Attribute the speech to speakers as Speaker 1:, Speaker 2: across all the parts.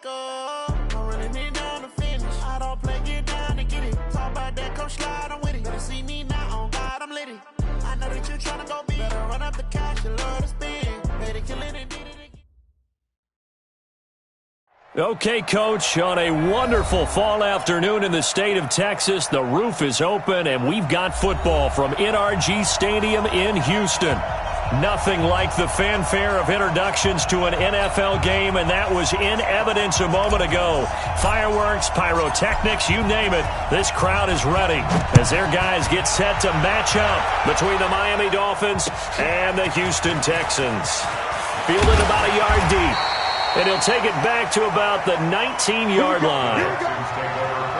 Speaker 1: Don't really need down to finish. I don't play, get down to get it. Talk about that, come slide, I'm with it. Better see me now, on God, I'm litty. I know that you tryna go big. Better run up the cash, you love to spin. Better kill it and did it again.
Speaker 2: Okay, Coach, on a wonderful fall afternoon in the state of Texas, the roof is open, and we've got football from NRG Stadium in Houston. Nothing like the fanfare of introductions to an NFL game, and that was in evidence a moment ago. Fireworks, pyrotechnics, you name it, this crowd is ready as their guys get set to match up between the Miami Dolphins and the Houston Texans. Fielded about a yard deep. And he'll take it back to about the 19-yard line.
Speaker 3: Here we go.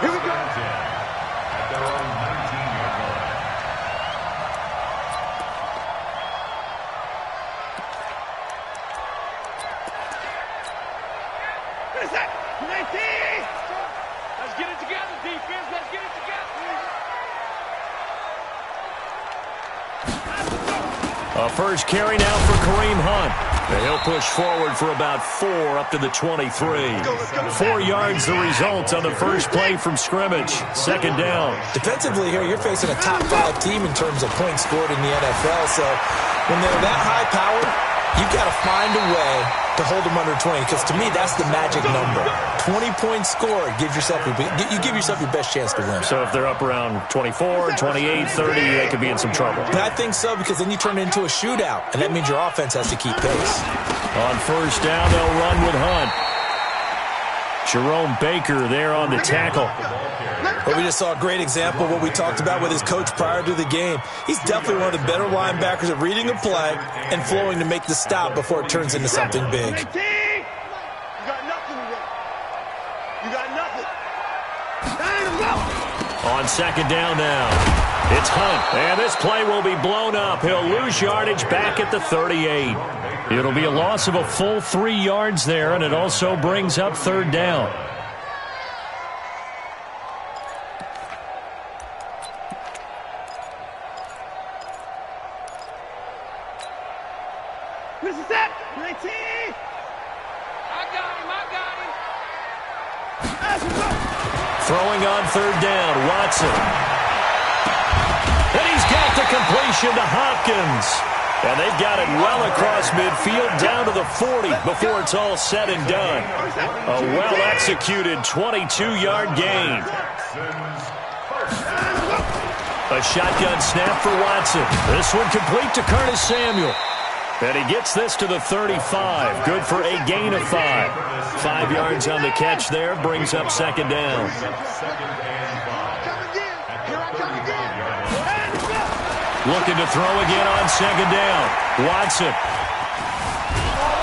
Speaker 3: Here we go. At their own 19-yard line.
Speaker 4: What is that? 19! Let's get it together, defense. Let's get it together.
Speaker 2: A first carry now for Kareem Hunt. And he'll push forward for about 4 up to the 23. 4 yards the result on the first play from scrimmage. Second down.
Speaker 5: Defensively here, you're facing a top 5 team in terms of points scored in the NFL. So when they're that high powered, you've got to find a way to hold them under 20. Because to me, that's the magic number. 20-point score gives yourself you give yourself your best chance to win.
Speaker 2: So if they're up around 24, 28, 30, they could be in some trouble.
Speaker 5: But I think so, because then you turn it into a shootout, and that means your offense has to keep pace.
Speaker 2: On first down, they'll run with Hunt. Jerome Baker there on the tackle.
Speaker 5: But we just saw a great example of what we talked about with his coach prior to the game. He's definitely one of the better linebackers at reading a play and flowing to make the stop before it turns into something big.
Speaker 4: You got nothing today. You got nothing.
Speaker 2: On second down now, it's Hunt. And this play will be blown up. He'll lose yardage back at the 38. It'll be a loss of a full 3 yards there, and it also brings up third down.
Speaker 4: This is it. 19. I got him.
Speaker 2: Throwing on third down, Watson. And he's got the completion to Hopkins. And they've got it well across midfield down to the 40 before it's all said and done. A well-executed 22-yard gain. A shotgun snap for Watson. This one complete to Curtis Samuel. And he gets this to the 35. Good for a gain of 5. 5 yards on the catch there. Brings up second down. Looking to throw again on second down. Watson.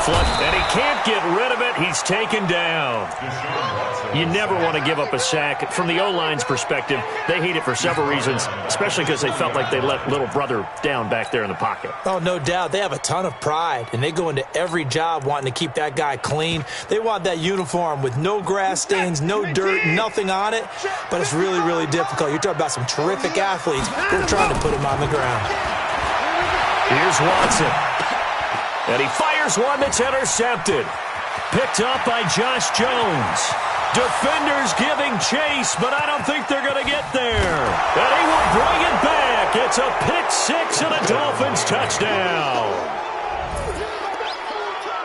Speaker 2: And he can't get rid of it. He's taken down. You never want to give up a sack. From the O-line's perspective, they hate it for several reasons, especially because they felt like they let little brother down back there in the pocket.
Speaker 5: Oh, no doubt. They have a ton of pride, and they go into every job wanting to keep that guy clean. They want that uniform with no grass stains, no dirt, nothing on it, but it's really, really difficult. You're talking about some terrific athletes. We're trying to put him on the ground.
Speaker 2: Here's Watson. And he fires one that's intercepted. Picked up by Josh Jones. Defenders giving chase, but I don't think they're going to get there. And he will bring it back. It's a pick six and a Dolphins touchdown.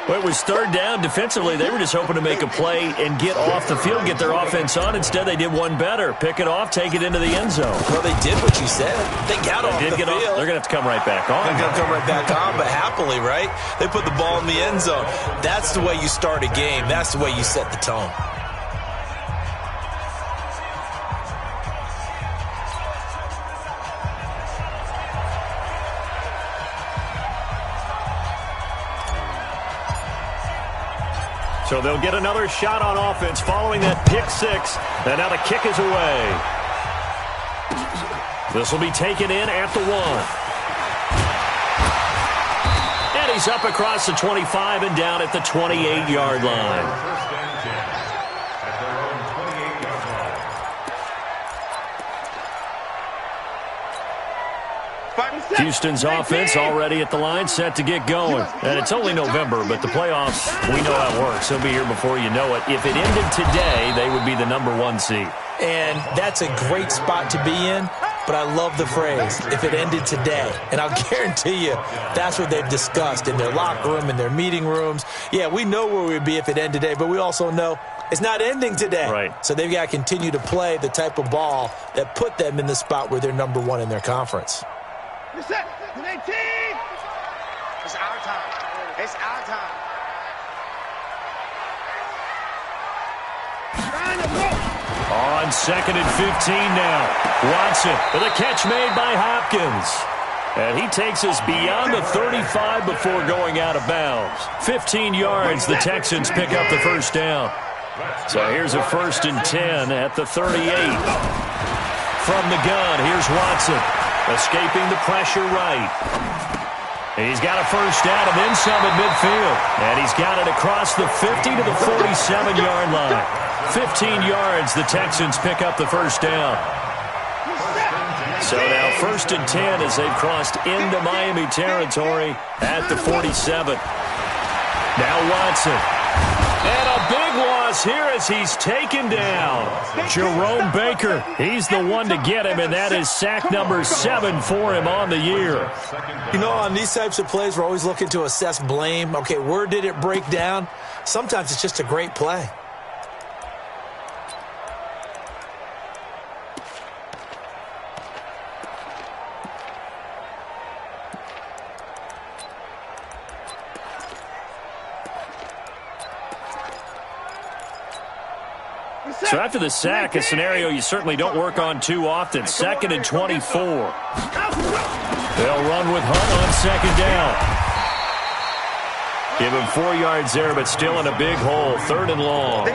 Speaker 2: Well, it was third down. Defensively, they were just hoping to make a play and get off the field, get their offense on. Instead, they did one better. Pick it off, take it into the end zone.
Speaker 5: Well, they did what you said. They got off the field.
Speaker 2: They're going to have to come right back on.
Speaker 5: They're going to come right back on, but happily, right? They put the ball in the end zone. That's the way you start a game. That's the way you set the tone.
Speaker 2: So they'll get another shot on offense following that pick six. And now the kick is away. This will be taken in at the 1. And he's up across the 25 and down at the 28-yard line.
Speaker 3: First and 10 at their own 28-yard line.
Speaker 4: 5 and 7.
Speaker 2: Houston's offense already at the line, set to get going. And it's only November, but the playoffs, we know how it works. They'll be here before you know it. If it ended today, they would be the #1 seed.
Speaker 5: And that's a great spot to be in, but I love the phrase, if it ended today. And I'll guarantee you that's what they've discussed in their locker room, in their meeting rooms. Yeah, we know where we'd be if it ended today, but we also know it's not ending today.
Speaker 2: Right.
Speaker 5: So they've got to continue to play the type of ball that put them in the spot where they're #1 in their conference.
Speaker 4: It's our time. It's our time.
Speaker 2: On 2nd and 15 now. Watson with a catch made by Hopkins. And he takes us beyond the 35 before going out of bounds. 15 yards, the Texans pick up the first down. So here's a 1st and 10 at the 38. From the gun, here's Watson. Escaping the pressure right. He's got a first down and then some at midfield. And he's got it across the 50 to the 47-yard line. 15 yards, the Texans pick up the first down. So now 1st and 10 as they've crossed into Miami territory at the 47. Now Watson. And a big loss here as he's taken down. Jerome Baker, he's the one to get him, and that is sack number 7 for him on the year.
Speaker 5: You know, on these types of plays, we're always looking to assess blame. Okay, where did it break down? Sometimes it's just a great play.
Speaker 2: So after the sack, a scenario you certainly don't work on too often. 2nd and 24. They'll run with Hunt on 2nd down. Give him 4 yards there, but still in a big hole. 3rd and long.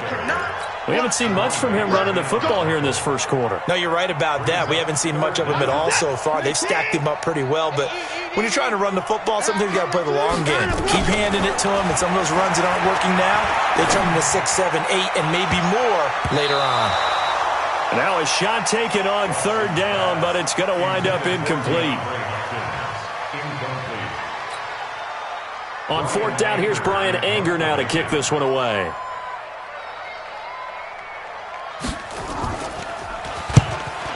Speaker 2: We haven't seen much from him running the football here in this first quarter.
Speaker 5: No, you're right about that. We haven't seen much of him at all so far. They've stacked him up pretty well, but when you're trying to run the football, sometimes you got to play the long game. Keep handing it to him, and some of those runs that aren't working now, they turn into 6, 7, 8, and maybe more later on.
Speaker 2: Now a shot taken on 3rd down, but it's going to wind up incomplete. On 4th down, here's Brian Anger now to kick this one away.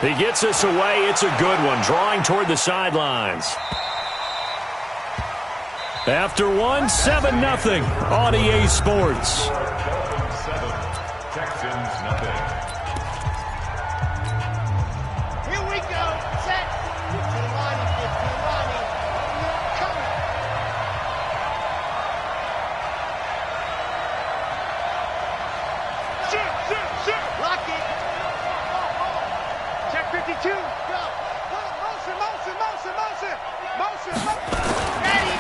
Speaker 2: He gets us away. It's a good one, drawing toward the sidelines. After one, 7-0 on EA Sports.
Speaker 3: Texans nothing.
Speaker 4: Here we go. Set. Get to the line. Get to the line. Coming. Shoot. Lock it. Check 52. Go. Motion. Ready.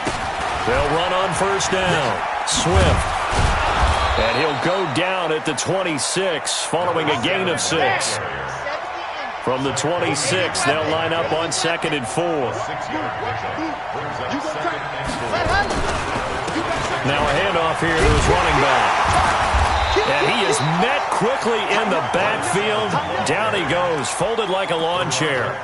Speaker 2: They'll run on 1st down. Swift. And he'll go down at the 26 following a gain of 6. From the 26, they'll line up on 2nd and 4. Now a handoff here to his running back. And he is met quickly in the backfield. Down he goes, folded like a lawn chair.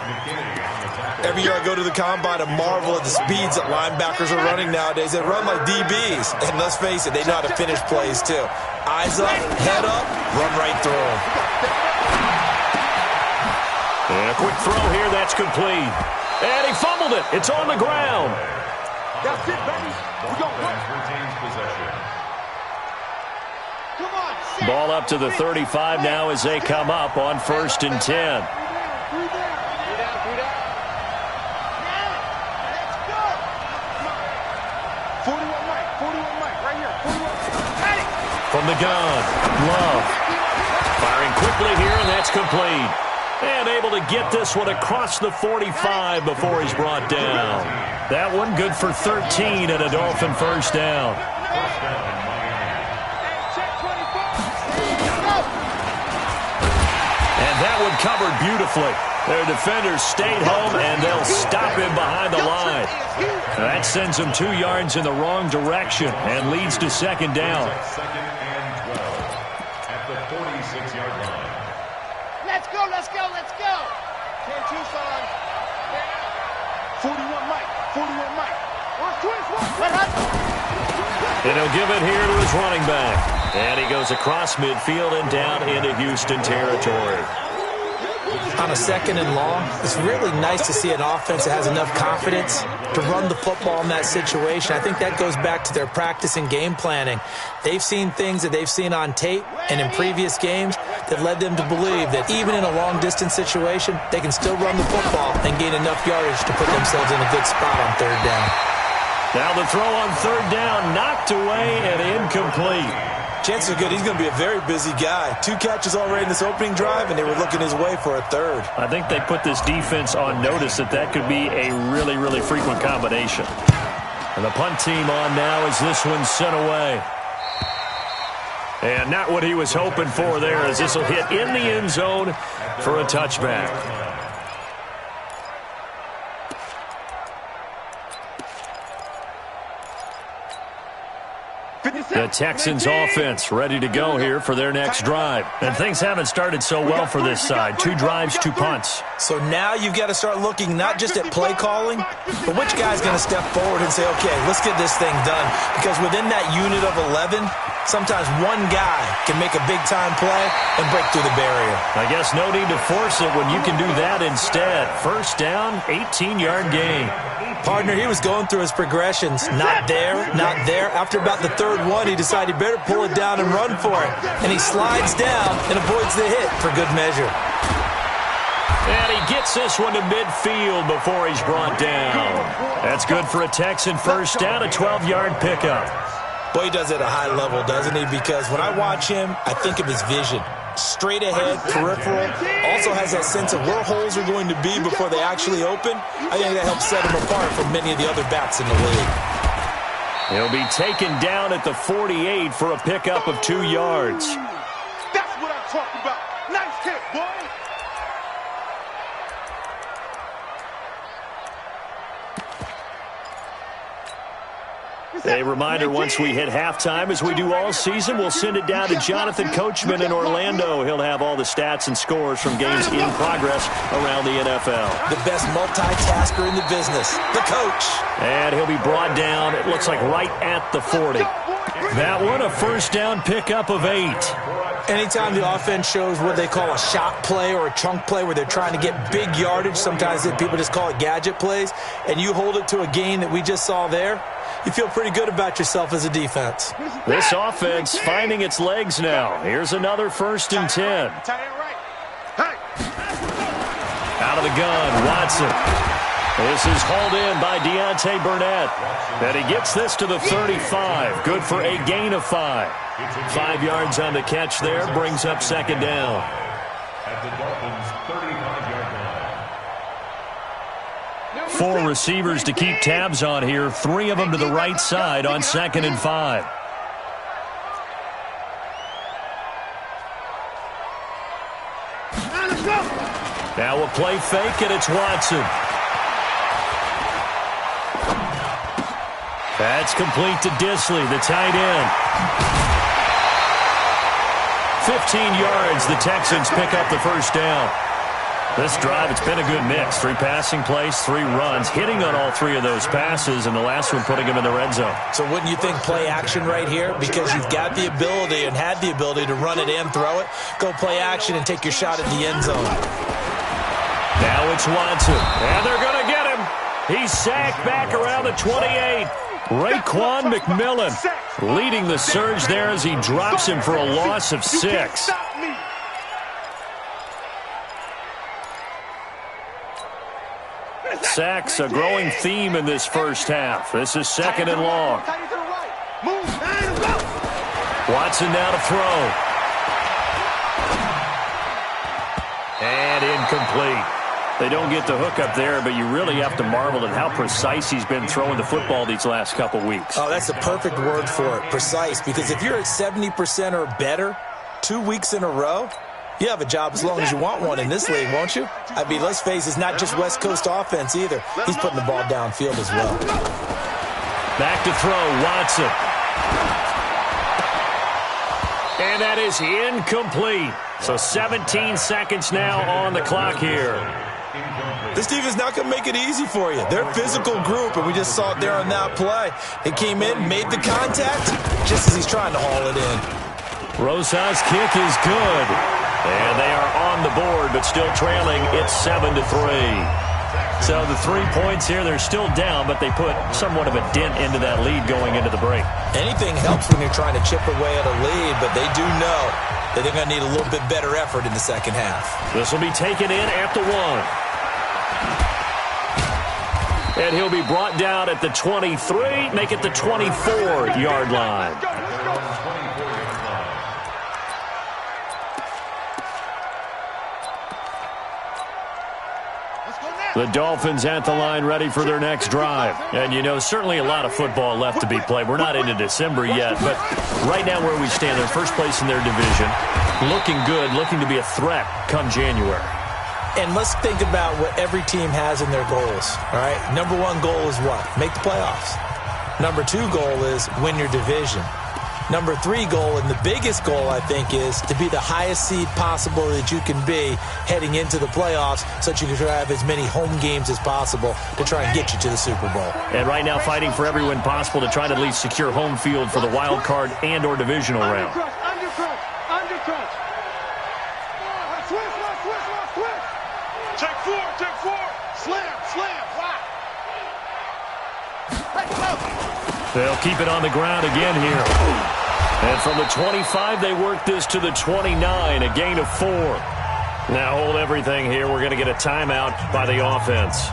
Speaker 5: Every year I go to the combine and marvel at the speeds that linebackers are running nowadays. They run like DBs. And let's face it, they know how to finish plays too. Eyes up, head up, run right through them.
Speaker 2: And a quick throw here, that's complete. And he fumbled it. It's on the ground.
Speaker 4: That's it, baby. We're going to
Speaker 3: Retains possession.
Speaker 4: Come on. Set.
Speaker 2: Ball up to the 35 now as they come up on 1st and 10. From the gun, Love. Firing quickly here, and that's complete. And able to get this one across the 45 before he's brought down. That one good for 13 and a Dolphin first down. And that one covered beautifully. Their defenders stayed home, and they'll stop him behind the line. That sends him 2 yards in the wrong direction and leads to 2nd down.
Speaker 4: Let's go. 10-2, son. 41 Mike. 41 Mike.
Speaker 2: And he'll give it here to his running back. And he goes across midfield and down into Houston territory.
Speaker 5: On a 2nd and long, it's really nice to see an offense that has enough confidence to run the football in that situation. I think that goes back to their practice and game planning. They've seen things that they've seen on tape and in previous games that led them to believe that even in a long-distance situation, they can still run the football and gain enough yardage to put themselves in a good spot on 3rd down.
Speaker 2: Now the throw on 3rd down, knocked away and incomplete.
Speaker 5: Chances are good he's going to be a very busy guy. 2 catches already in this opening drive, and they were looking his way for a 3rd.
Speaker 2: I think they put this defense on notice that could be a really, really frequent combination. And the punt team on now as this one's sent away. And not what he was hoping for there, as this will hit in the end zone for a touchback. The Texans offense ready to go here for their next drive. And things haven't started so well for this side. 2 drives, 2 punts.
Speaker 5: So now you've got to start looking not just at play calling, but which guy's going to step forward and say, okay, let's get this thing done. Because within that unit of 11, sometimes one guy can make a big-time play and break through the barrier.
Speaker 2: I guess no need to force it when you can do that instead. 1st down, 18-yard gain.
Speaker 5: Partner, he was going through his progressions. Not there, not there. After about the 3rd one, he decided he better pull it down and run for it. And he slides down and avoids the hit for good measure.
Speaker 2: And he gets this one to midfield before he's brought down. That's good for a Texan 1st down, a 12-yard pickup.
Speaker 5: Boy, he does it at a high level, doesn't he? Because when I watch him, I think of his vision. Straight ahead, peripheral. Also has that sense of where holes are going to be before they actually open. I think that helps set him apart from many of the other backs in the league.
Speaker 2: He'll be taken down at the 48 for a pickup of 2 yards.
Speaker 4: That's what I'm talking about. Nice hit, boy.
Speaker 2: A reminder, once we hit halftime, as we do all season, we'll send it down to Jonathan Coachman in Orlando. He'll have all the stats and scores from games in progress around the NFL.
Speaker 5: The best multitasker in the business, the coach.
Speaker 2: And he'll be brought down, it looks like right at the 40. That one, a 1st down pickup of 8.
Speaker 5: Anytime the offense shows what they call a shot play or a chunk play where they're trying to get big yardage, sometimes people just call it gadget plays, and you hold it to a gain that we just saw there, you feel pretty good about yourself as a defense.
Speaker 2: This offense finding its legs now. Here's another 1st and 10. Out of the gun, Watson. This is hauled in by Deontay Burnett. And he gets this to the 35. Good for a gain of 5. 5 yards on the catch there. Brings up 2nd down.
Speaker 3: At the Dolphins' 35-yard line.
Speaker 2: 4 receivers to keep tabs on here. 3 of them to the right side on 2nd and 5. Now we'll play fake, and it's Watson. That's complete to Disley, the tight end. 15 yards, the Texans pick up the 1st down. This drive, it's been a good mix. 3 passing plays, 3 runs, hitting on all 3 of those passes, and the last one putting them in the red zone.
Speaker 5: So wouldn't you think play action right here? Because you've got the ability and had the ability to run it and throw it. Go play action and take your shot at the end zone.
Speaker 2: Now it's Watson, and they're going to get him. He's sacked back around the 28. Raekwon McMillan leading the surge there as he drops him for a loss of 6. Sacks, a growing theme in this 1st half. This is 2nd and long. Watson now to throw. And incomplete. They don't get the hook up there, but you really have to marvel at how precise he's been throwing the football these last couple weeks.
Speaker 5: Oh, that's the perfect word for it, precise. Because if you're at 70% or better 2 weeks in a row, you have a job as long as you want one in this league, won't you? I mean, let's face it, it's not just West Coast offense either. He's putting the ball downfield as well.
Speaker 2: Back to throw, Watson. And that is incomplete. So 17 seconds now on the clock here.
Speaker 5: This team is not going to make it easy for you. They're a physical group, and we just saw it there on that play. They came in, made the contact, just as he's trying to haul it in.
Speaker 2: Rosas' kick is good. And they are on the board, but still trailing. It's 7-3. So the 3 points here, they're still down, but they put somewhat of a dent into that lead going into the break. Anything
Speaker 5: helps when you're trying to chip away at a lead, but they do know that they're going to need a little bit better effort in the second half.
Speaker 2: This will be taken in at the 1. And he'll be brought down at the 23, make it the 24-yard line. The Dolphins at the line ready for their next drive. And, you know, certainly a lot of football left to be played. We're not into December yet, but right now where we stand, they're first place in their division. Looking good, looking to be a threat come January.
Speaker 5: And let's think about what every team has in their goals, all right? Number 1 goal is what? Make the playoffs. Number 2 goal is win your division. Number 3 goal, and the biggest goal, I think, is to be the highest seed possible that you can be heading into the playoffs so that you can have as many home games as possible to try and get you to the Super Bowl.
Speaker 2: And right now fighting for every win possible to try to at least secure home field for the wild card and or divisional round.
Speaker 4: Undercut. Switch. Check 4. Slam. Let's go.
Speaker 2: They'll keep it on the ground again here. And from the 25, they work this to the 29, a gain of 4. Now hold everything here. We're going to get a timeout by the offense.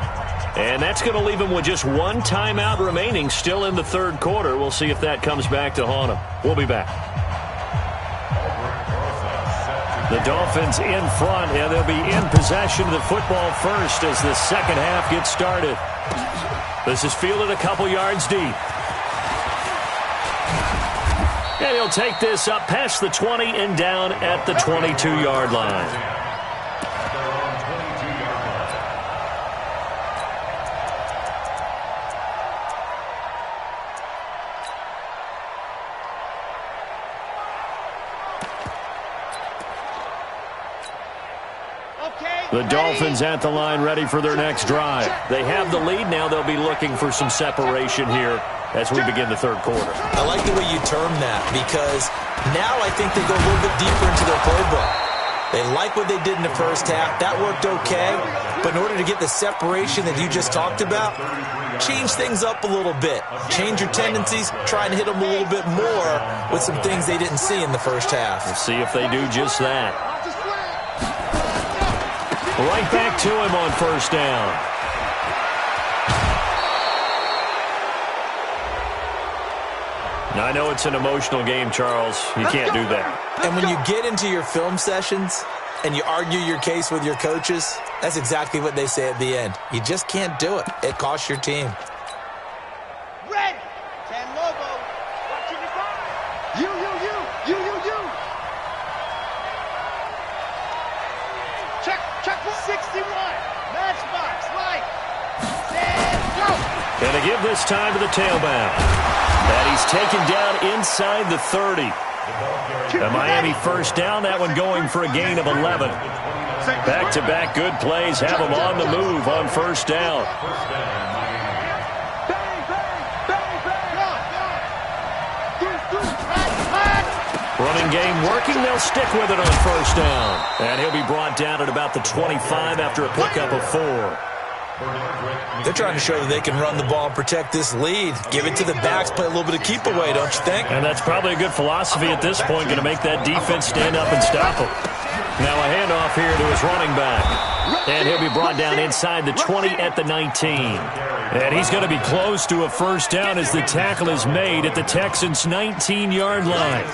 Speaker 2: And that's going to leave them with just 1 timeout remaining still in the third quarter. We'll see if that comes back to haunt them. We'll be back. The Dolphins in front, and they'll be in possession of the football first as the second half gets started. This is fielded a couple yards deep. And he'll take this up past the 20 and down at the 22-yard line. The Dolphins at the line ready for their next drive. They have the lead. Now they'll be looking for some separation here as we begin the third quarter.
Speaker 5: I like the way you term that because now I think they go a little bit deeper into their playbook. They like what they did in the first half. That worked okay. But in order to get the separation that you just talked about, change things up a little bit. Change your tendencies. Try and hit them a little bit more with some things they didn't see in the first half.
Speaker 2: We'll see if they do just that. Right back to him on first down. Now, I know it's an emotional game, Charles. You can't do that.
Speaker 5: And when you get into your film sessions and you argue your case with your coaches, that's exactly what they say at the end. You just can't do it. It costs your team.
Speaker 4: Red. 10 Lobo. Watching the ball. You. Check 61. Matchbox. Right. Stand. Go.
Speaker 2: And to give this time to the tailback. And he's taken down inside the 30. The Miami first down, that one going for a gain of 11. Back-to-back good plays have them on the move on first down. Running game working, they'll stick with it on first down. And he'll be brought down at about the 25 after a pickup of 4.
Speaker 5: They're trying to show that they can run the ball and protect this lead. Give it to the backs, play a little bit of keep away, don't you think?
Speaker 2: And that's probably a good philosophy at this point, going to make that defense stand up and stop them. Now a handoff here to his running back. And he'll be brought down inside the 20 at the 19. And he's going to be close to a first down as the tackle is made at the Texans' 19-yard line.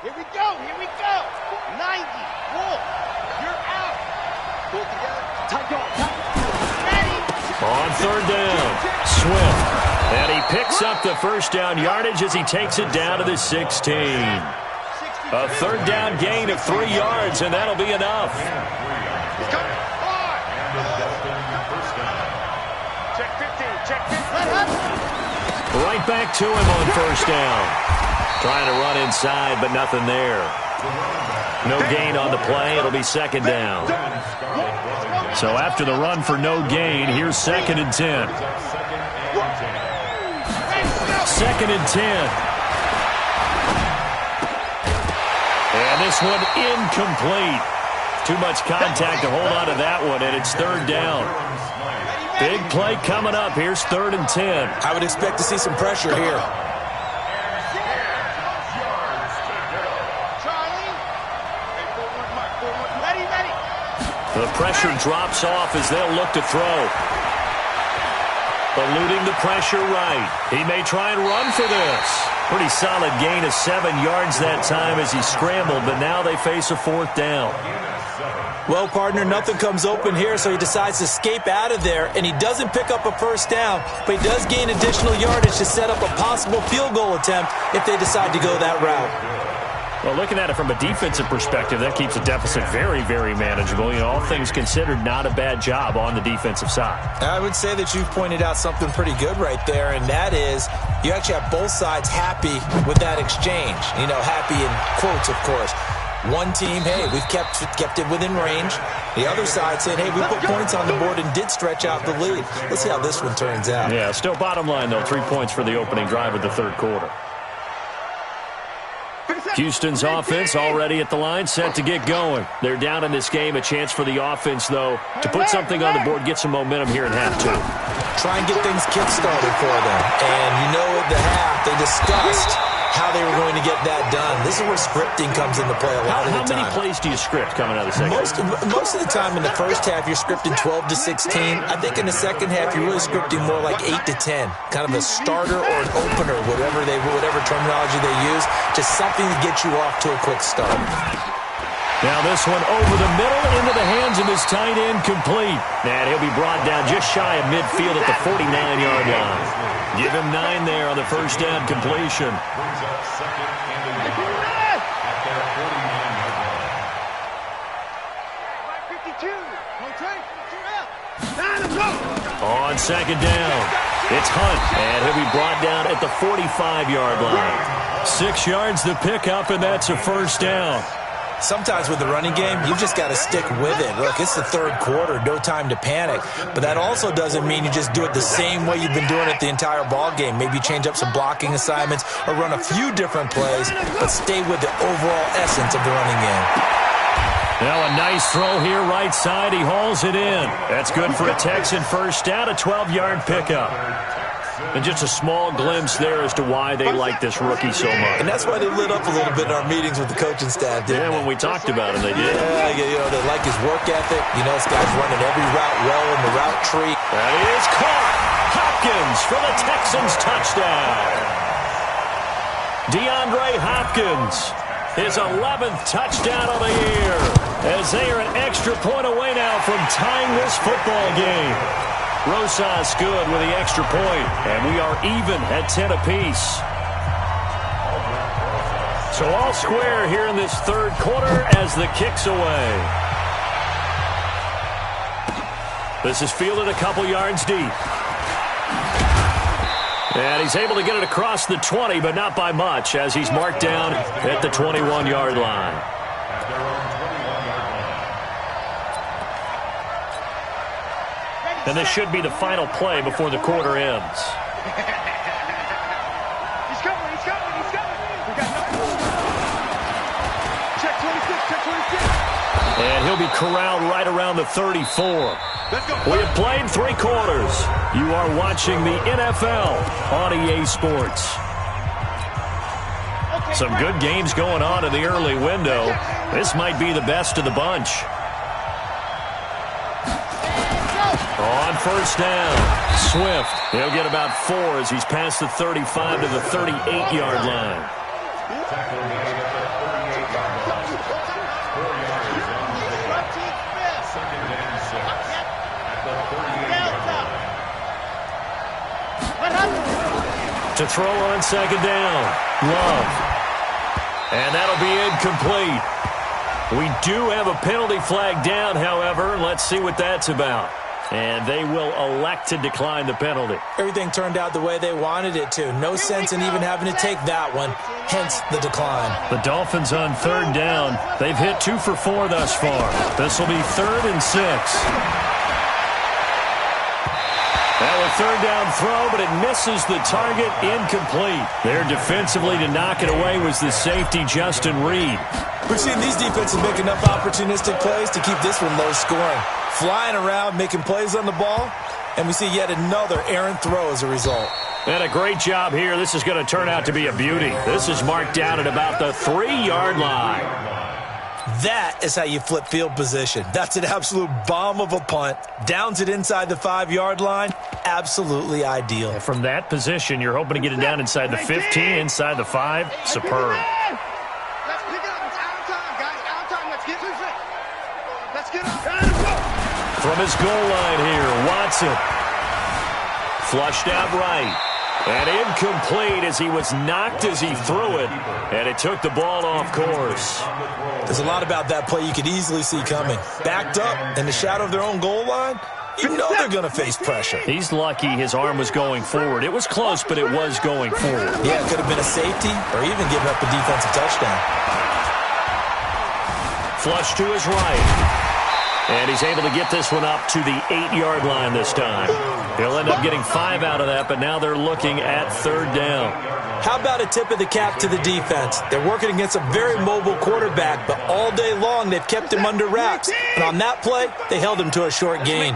Speaker 4: Here we go. 90. Wolf. You're out. Pull it together. Tight go. Ready.
Speaker 2: On third down, Swift. And he picks up the first down yardage as he takes it down to the 16. A third down gain of 3 yards, and that'll be enough.
Speaker 4: Check 15.
Speaker 2: Right back to him on first down. Trying to run inside, but nothing there. No gain on the play. It'll be second down. So after the run for no gain, here's second and 10. Second and 10. And this one incomplete. Too much contact to hold on to that one, and it's third down. Big play coming up. Here's third and 10.
Speaker 5: I would expect to see some pressure here.
Speaker 2: The pressure drops off as they'll look to throw. Eluding the pressure right. He may try and run for this. Pretty solid gain of 7 yards that time as he scrambled, but now they face a fourth down.
Speaker 5: Well, partner, nothing comes open here, so he decides to escape out of there, and he doesn't pick up a first down, but he does gain additional yardage to set up a possible field goal attempt if they decide to go that route.
Speaker 2: Well, looking at it from a defensive perspective, that keeps the deficit very, very manageable. You know, all things considered, not a bad job on the defensive side.
Speaker 5: I would say that you've pointed out something pretty good right there, and that is you actually have both sides happy with that exchange. You know, happy in quotes, of course. One team, hey, we've kept it within range. The other side said, hey, we put points on the board and did stretch out the lead. Let's see how this one turns out.
Speaker 2: Yeah, still bottom line, though, 3 points for the opening drive of the third quarter. Houston's offense already at the line, set to get going. They're down in this game. A chance for the offense, though, to put something on the board, get some momentum here in half two.
Speaker 5: Try and get things kick-started for them. And you know at the half, they discussed how they were going to get that done. This is where scripting comes into play a lot of the time.
Speaker 2: How many plays do you script coming out of the second half?
Speaker 5: Most of the time in the first half, you're scripting 12 to 16. I think in the second half, you're really scripting more like 8 to 10. Kind of a starter or an opener, whatever terminology they use. Just something to get you off to a quick start.
Speaker 2: Now this one over the middle into the hands of his tight end, complete. And he'll be brought down just shy of midfield at the 49-yard line. Give him 9 there on the first down completion.
Speaker 3: Brings up second and 11 at their 49-yard line.
Speaker 2: On second down, it's Hunt, and he'll be brought down at the 45-yard line. 6 yards to pick up, and that's a first down.
Speaker 5: Sometimes with the running game, you've just got to stick with it. Look, it's the third quarter, no time to panic. But that also doesn't mean you just do it the same way you've been doing it the entire ball game. Maybe change up some blocking assignments or run a few different plays, but stay with the overall essence of the running game.
Speaker 2: Now a nice throw here right side. He hauls it in. That's good for a Texan first down, a 12-yard pickup. And just a small glimpse there as to why they like this rookie so much.
Speaker 5: And that's why they lit up a little bit in our meetings with the coaching staff, didn't they?
Speaker 2: When we talked about him, they did.
Speaker 5: Yeah, you know, they like his work ethic. You know, this guy's running every route well in the route tree.
Speaker 2: That is caught. Hopkins for the Texans touchdown. DeAndre Hopkins, his 11th touchdown of the year, as they are an extra point away now from tying this football game. Rosas good with the extra point, and we are even at 10 apiece. So all square here in this third quarter as the kick's away. This is fielded a couple yards deep. And he's able to get it across the 20, but not by much, as he's marked down at the 21-yard line. And this should be the final play before the quarter ends.
Speaker 4: He's coming, he's coming, he's coming. We got check 26, check 26.
Speaker 2: And he'll be corralled right around the 34. We have played 3 quarters. You are watching the NFL on EA Sports. Some good games going on in the early window. This might be the best of the bunch. On first down, Swift. He'll get about 4 as he's past the 35 to the 38-yard line. To throw on second down, Love. And that'll be incomplete. We do have a penalty flag down, however. Let's see what that's about. And they will elect to decline the penalty.
Speaker 5: Everything turned out the way they wanted it to. No sense in even having to take that one, hence the decline.
Speaker 2: The Dolphins on third down. They've hit 2 for 4 thus far. This will be 3rd and 6. Now a third down throw, but it misses the target, incomplete. There defensively to knock it away was the safety, Justin Reed.
Speaker 5: We've seen these defenses make enough opportunistic plays to keep this one low scoring. Flying around, making plays on the ball, and we see yet another errant throw as a result.
Speaker 2: And a great job here. This is going to turn out to be a beauty. This is marked down at about the 3-yard line.
Speaker 5: That is how you flip field position. That's an absolute bomb of a punt. Downs it inside the 5-yard line. Absolutely ideal.
Speaker 2: And from that position, you're hoping to get it down inside the 15, inside the 5. Superb.
Speaker 4: Let's pick it up. It's out of time, guys. Out of time. Let's get to it. Let's get up.
Speaker 2: From his goal line here, Watson. Flushed out right. And incomplete as he was knocked as he threw it. And it took the ball off course.
Speaker 5: There's a lot about that play you could easily see coming. Backed up in the shadow of their own goal line, you know they're going to face pressure.
Speaker 2: He's lucky his arm was going forward. It was close, but it was going forward.
Speaker 5: Yeah, it could have been a safety or even given up a defensive touchdown.
Speaker 2: Flush to his right. And he's able to get this one up to the 8-yard line this time. He'll end up getting 5 out of that, but now they're looking at third down.
Speaker 5: How about a tip of the cap to the defense? They're working against a very mobile quarterback, but all day long they've kept him under wraps. And on that play, they held him to a short gain.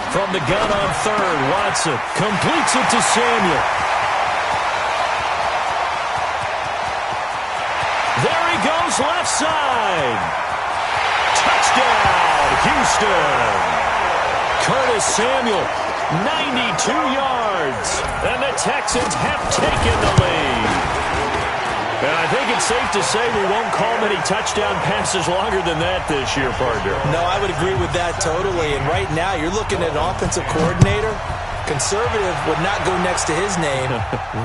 Speaker 2: From the gun on third, Watson completes it to Samuel. There he goes, left side. Touchdown, Houston. Curtis Samuel, 92 yards. And the Texans have taken the lead. And I think it's safe to say we won't call many touchdown passes longer than that this year, partner.
Speaker 5: No, I would agree with that totally. And right now, you're looking at an offensive coordinator. Conservative would not go next to his name.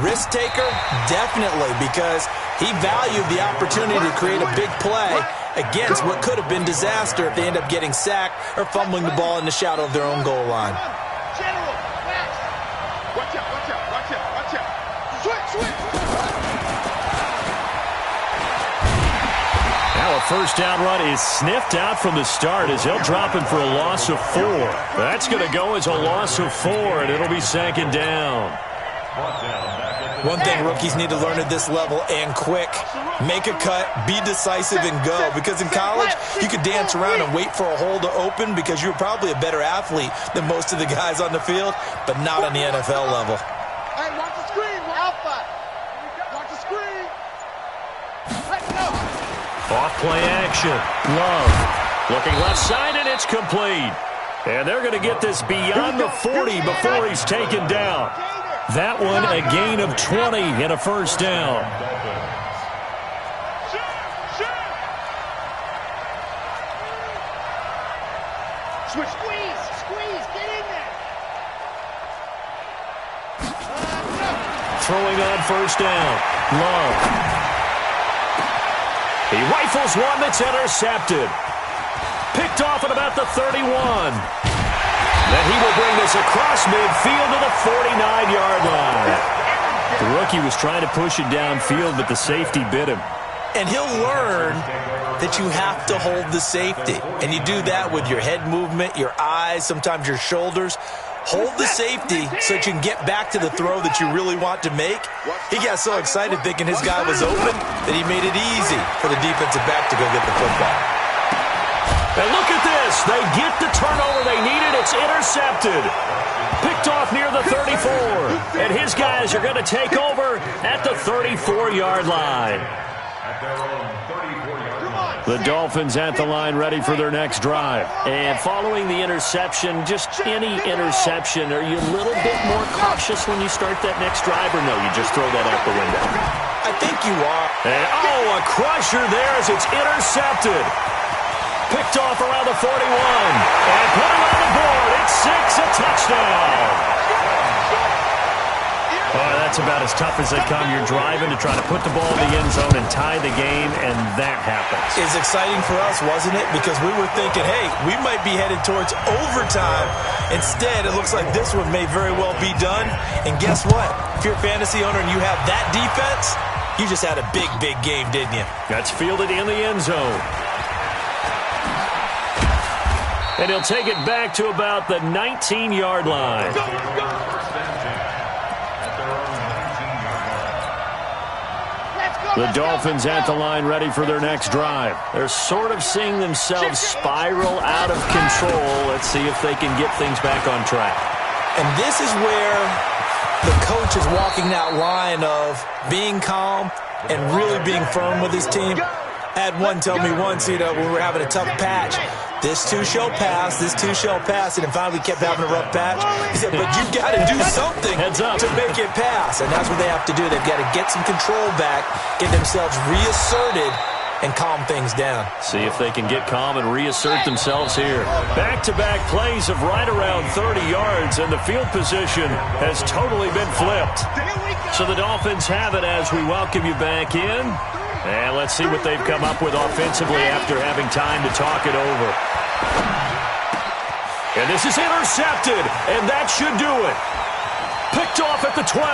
Speaker 5: Risk taker, definitely, because he valued the opportunity to create a big play against what could have been disaster if they end up getting sacked or fumbling the ball in the shadow of their own goal line.
Speaker 4: General, Max. Watch out, watch out, watch out, watch out. Switch.
Speaker 2: Now a first down run is sniffed out from the start as he'll drop him for a loss of 4. That's going to go as a loss of 4, and it'll be second down.
Speaker 5: One thing rookies need to learn at this level, and quick, make a cut, be decisive, and go. Because in college, you could dance around and wait for a hole to open because you're probably a better athlete than most of the guys on the field, but not on the NFL level.
Speaker 4: Hey, watch the screen, Alpha. Watch the screen. Let's go.
Speaker 2: Off play action. Love. Looking left side, and it's complete. And they're going to get this beyond the 40 before he's taken down. That one, a gain of 20 and a first down.
Speaker 4: Squeeze, get in there.
Speaker 2: Throwing on first down. Love. He rifles one that's intercepted. Picked off at about the 31. Then he will bring this across midfield to the 49-yard line. The rookie was trying to push it downfield, but the safety bit him.
Speaker 5: And he'll learn that you have to hold the safety. And you do that with your head movement, your eyes, sometimes your shoulders. Hold the safety so that you can get back to the throw that you really want to make. He got so excited thinking his guy was open that he made it easy for the defensive back to go get the football.
Speaker 2: And look at this. They get the turnover they needed. It's intercepted. Picked off near the 34. And his guys are going to take over at the 34-yard line. The Dolphins at the line ready for their next drive. And following the interception, just any interception, are you a little bit more cautious when you start that next drive, or no, you just throw that out the window?
Speaker 5: I think you are.
Speaker 2: And, a crusher there as it's intercepted. Picked off around the 41. And put him on the board. It's 6, a touchdown. Oh, that's That's about as tough as they come. You're driving to try to put the ball in the end zone and tie the game, and that happens.
Speaker 5: It's exciting for us, wasn't it? Because we were thinking, hey, we might be headed towards overtime. Instead, it looks like this one may very well be done. And guess what? If you're a fantasy owner and you have that defense, you just had a big, big game, didn't you?
Speaker 2: That's fielded in the end zone. And he'll take it back to about the 19-yard line. The Dolphins at the line ready for their next drive. They're sort of seeing themselves spiral out of control. Let's see if they can get things back on track.
Speaker 5: And this is where the coach is walking that line of being calm and really being firm with his team. I had one tell me once, when we were having a tough patch, this too shall pass, this too shall pass, and finally we kept having a rough patch. He said, but you've got to do something to make it pass, and that's what they have to do. They've got to get some control back, get themselves reasserted, and calm things down.
Speaker 2: See if they can get calm and reassert themselves here. Back-to-back plays of right around 30 yards, and the field position has totally been flipped. So the Dolphins have it as we welcome you back in. And let's see what they've come up with offensively after having time to talk it over. And this is intercepted, and that should do it. Picked off at the 12.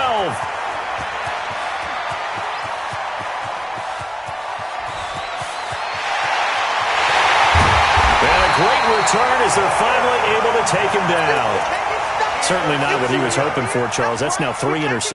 Speaker 2: And a great return as they're finally able to take him down. Certainly not what he was hoping for, Charles. That's now 3 interceptions.